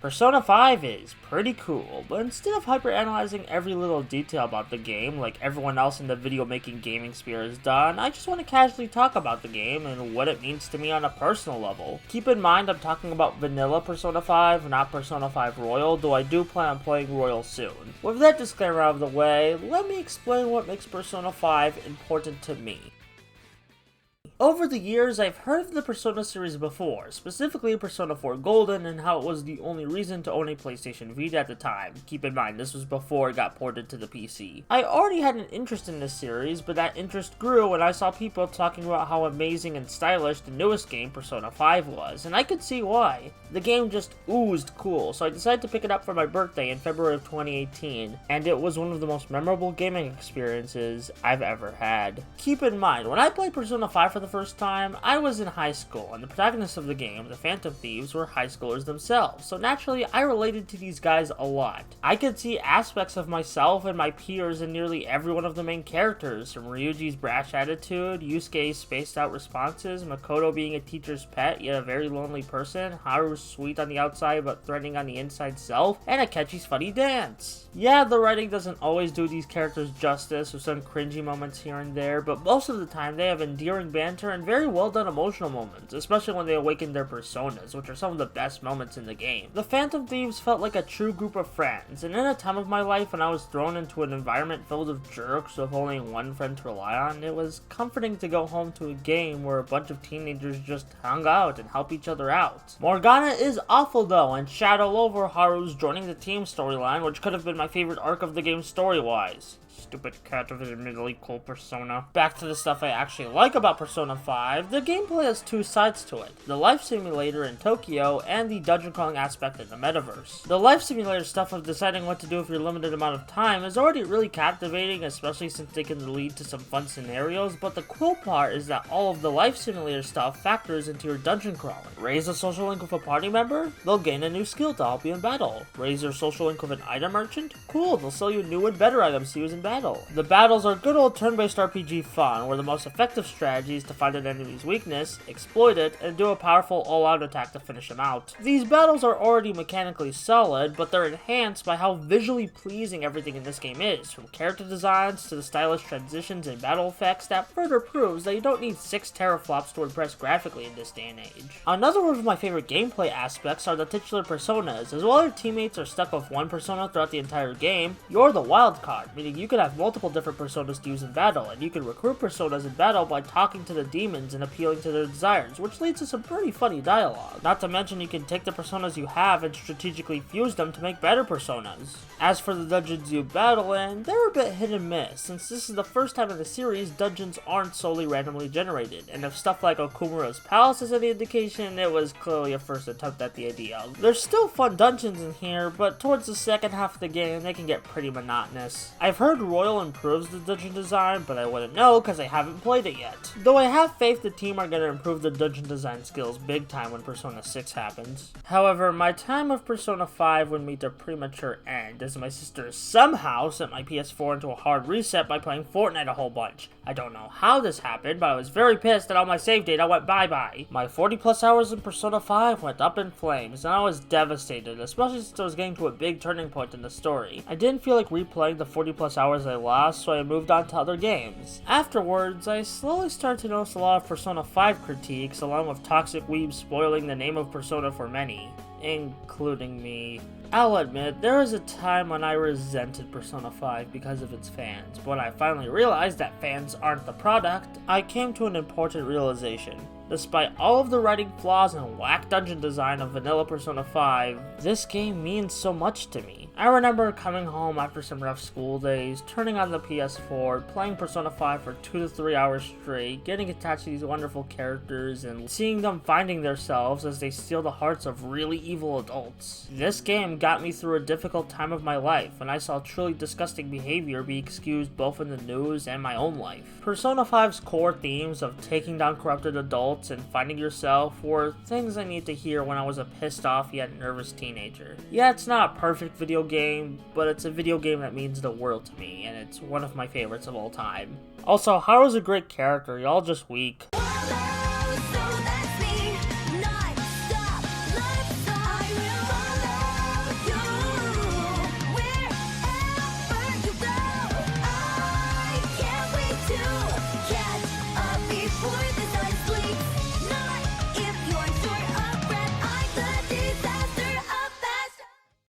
Persona 5 is pretty cool, but instead of hyper-analyzing every little detail about the game like everyone else in the video making gaming sphere has done, I just want to casually talk about the game and what it means to me on a personal level. Keep in mind I'm talking about vanilla Persona 5, not Persona 5 Royal, though I do plan on playing Royal soon. With that disclaimer out of the way, let me explain what makes Persona 5 important to me. Over the years, I've heard of the Persona series before, specifically Persona 4 Golden and how it was the only reason to own a PlayStation Vita at the time. Keep in mind, this was before it got ported to the PC. I already had an interest in this series, but that interest grew when I saw people talking about how amazing and stylish the newest game, Persona 5, was, and I could see why. The game just oozed cool, so I decided to pick it up for my birthday in February of 2018, and it was one of the most memorable gaming experiences I've ever had. Keep in mind, when I played Persona 5 for the first time, I was in high school, and the protagonists of the game, the Phantom Thieves, were high schoolers themselves, so naturally I related to these guys a lot. I could see aspects of myself and my peers in nearly every one of the main characters, from Ryuji's brash attitude, Yusuke's spaced out responses, Makoto being a teacher's pet yet a very lonely person, Haru's sweet on the outside but threatening on the inside self, and Akechi's funny dance. Yeah, the writing doesn't always do these characters justice with some cringy moments here and there, but most of the time they have endearing banter and very well done emotional moments, especially when they awaken their personas, which are some of the best moments in the game. The Phantom Thieves felt like a true group of friends, and in a time of my life when I was thrown into an environment filled with jerks with only one friend to rely on, it was comforting to go home to a game where a bunch of teenagers just hung out and help each other out. Morgana is awful though, and Shadow over Haru's joining the team storyline, which could have been my favorite arc of the game story-wise. Stupid cat of his admittedly cool persona. Back to the stuff I actually like about Persona 5, the gameplay has two sides to it. The life simulator in Tokyo, and the dungeon crawling aspect in the metaverse. The life simulator stuff of deciding what to do with your limited amount of time is already really captivating, especially since they can lead to some fun scenarios, but the cool part is that all of the life simulator stuff factors into your dungeon crawling. Raise a social link with a party member? They'll gain a new skill to help you in battle. Raise your social link with an item merchant? Cool, they'll sell you new and better items to use in battle. The battles are good old turn-based RPG fun, where the most effective strategy is to find an enemy's weakness, exploit it, and do a powerful all-out attack to finish them out. These battles are already mechanically solid, but they're enhanced by how visually pleasing everything in this game is, from character designs to the stylish transitions and battle effects that further proves that you don't need 6 teraflops to impress graphically in this day and age. Another one of my favorite gameplay aspects are the titular personas. As while your teammates are stuck with one persona throughout the entire game, you're the wild card, meaning you could have multiple different personas to use in battle, and you can recruit personas in battle by talking to the demons and appealing to their desires, which leads to some pretty funny dialogue. Not to mention you can take the personas you have and strategically fuse them to make better personas. As for the dungeons you battle in, they're a bit hit and miss, since this is the first time in the series dungeons aren't solely randomly generated, and if stuff like Okumura's palace is any indication, it was clearly a first attempt at the idea. There's still fun dungeons in here, but towards the second half of the game they can get pretty monotonous. I've heard Royal improves the dungeon design, but I wouldn't know because I haven't played it yet. Though I have faith the team are going to improve the dungeon design skills big time when Persona 6 happens. However, my time of Persona 5 would meet a premature end, as my sister somehow sent my PS4 into a hard reset by playing Fortnite a whole bunch. I don't know how this happened, but I was very pissed that all my save data went bye-bye. My 40 plus hours in Persona 5 went up in flames, and I was devastated, especially since I was getting to a big turning point in the story. I didn't feel like replaying the 40 plus hours I lost, so I moved on to other games. Afterwards, I slowly started to notice a lot of Persona 5 critiques, along with toxic weebs spoiling the name of Persona for many, including me. I'll admit, there was a time when I resented Persona 5 because of its fans, but when I finally realized that fans aren't the product, I came to an important realization. Despite all of the writing flaws and whack dungeon design of vanilla Persona 5, this game means so much to me. I remember coming home after some rough school days, turning on the PS4, playing Persona 5 for 2 to 3 hours straight, getting attached to these wonderful characters, and seeing them finding themselves as they steal the hearts of really evil adults. This game got me through a difficult time of my life, when I saw truly disgusting behavior be excused both in the news and my own life. Persona 5's core themes of taking down corrupted adults and finding yourself were things I needed to hear when I was a pissed off yet nervous teenager. Yeah, it's not a perfect video game, but it's a video game that means the world to me, and it's one of my favorites of all time. Also, Haru's a great character, y'all just weak.